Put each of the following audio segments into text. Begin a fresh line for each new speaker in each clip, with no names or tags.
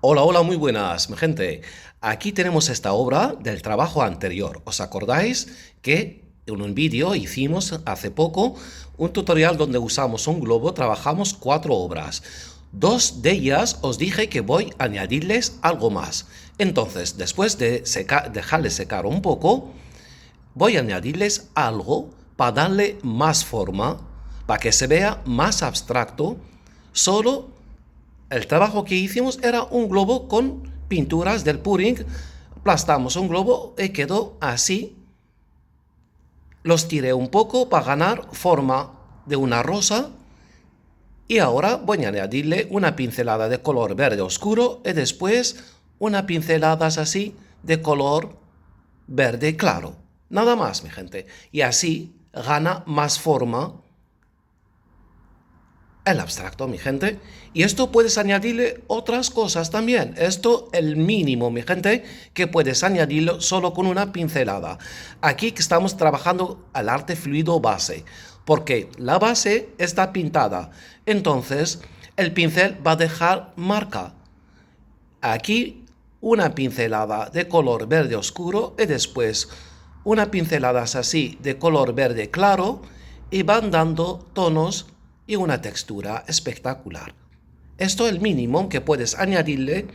Hola, hola, muy buenas, mi gente. Aquí tenemos esta obra del trabajo anterior. ¿Os acordáis que en un vídeo hicimos hace poco un tutorial donde usamos un globo, trabajamos 4 obras? 2 de ellas os dije que voy a añadirles algo más. Entonces, después de dejarles secar un poco, voy a añadirles algo para darle más forma, para que se vea más abstracto. Solo el trabajo que hicimos era un globo con pinturas del pudding. Aplastamos un globo y quedó así. Los tiré un poco para ganar forma de una rosa. Y ahora voy a añadirle una pincelada de color verde oscuro y después una pincelada así de color verde claro. Nada más, mi gente. Y así gana más forma el abstracto, mi gente. Y esto puedes añadirle otras cosas también. Esto el mínimo, mi gente, que puedes añadirlo solo con una pincelada. Aquí estamos trabajando al arte fluido base, porque la base está pintada. Entonces, el pincel va a dejar marca. Aquí una pincelada de color verde oscuro y después una pincelada así de color verde claro y van dando tonos y una textura espectacular. Esto es el mínimo que puedes añadirle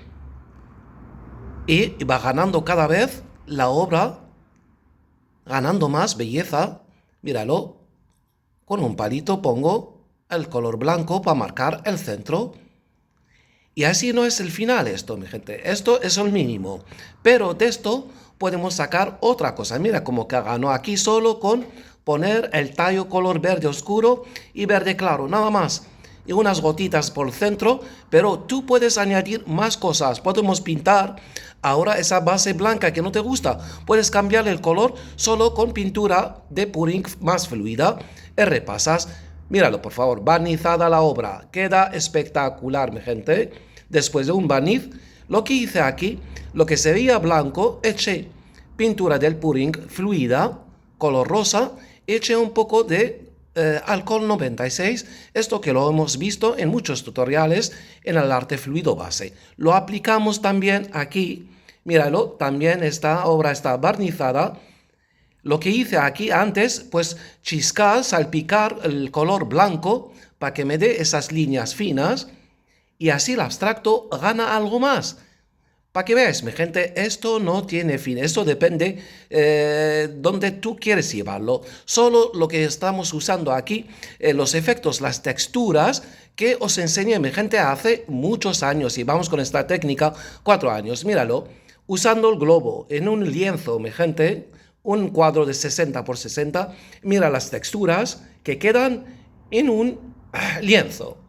y va ganando cada vez la obra, ganando más belleza. Míralo, con un palito pongo el color blanco para marcar el centro. Y así no es el final esto, mi gente. Esto es el mínimo. Pero de esto podemos sacar otra cosa. Mira como que ganó aquí solo con poner el tallo color verde oscuro y verde claro, nada más. Y unas gotitas por el centro, pero tú puedes añadir más cosas. Podemos pintar ahora esa base blanca que no te gusta. Puedes cambiar el color solo con pintura de pudding más fluida y repasas. Míralo, por favor, barnizada la obra. Queda espectacular, mi gente. Después de un barniz, lo que hice aquí, lo que se veía blanco, eché pintura del pudding fluida, color rosa, eché un poco de alcohol 96, esto que lo hemos visto en muchos tutoriales en el arte fluido base. Lo aplicamos también aquí, míralo, también esta obra está barnizada. Lo que hice aquí antes, pues chiscar, salpicar el color blanco para que me dé esas líneas finas y así el abstracto gana algo más. Para que veáis, mi gente, esto no tiene fin, esto depende donde tú quieres llevarlo. Solo lo que estamos usando aquí, los efectos, las texturas que os enseñé, mi gente, hace muchos años y vamos con esta técnica 4 años. Míralo, usando el globo en un lienzo, mi gente, un cuadro de 60 por 60, mira las texturas que quedan en un lienzo.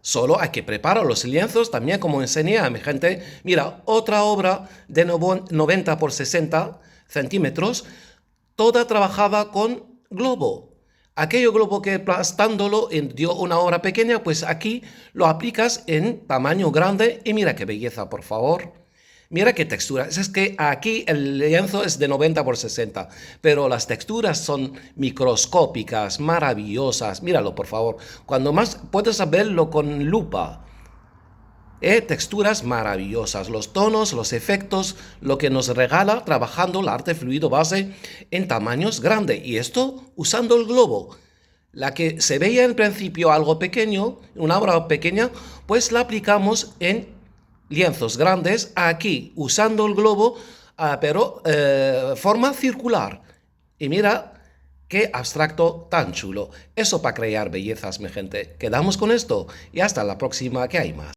Solo hay que preparar los lienzos también como enseñé a mi gente. Mira, otra obra de 90 por 60 centímetros, toda trabajada con globo. Aquello globo que aplastándolo dio una obra pequeña, pues aquí lo aplicas en tamaño grande y mira qué belleza, por favor. Mira qué textura. Es que aquí el lienzo es de 90 por 60, pero las texturas son microscópicas, maravillosas. Míralo, por favor. Cuando más puedes verlo con lupa. Texturas maravillosas, los tonos, los efectos, lo que nos regala trabajando el arte fluido base en tamaños grandes. Y esto usando el globo. La que se veía en principio algo pequeño, una obra pequeña, pues la aplicamos en lienzos grandes aquí usando el globo, pero forma circular. Y mira qué abstracto tan chulo. Eso para crear bellezas, mi gente. Quedamos con esto y hasta la próxima, que hay más.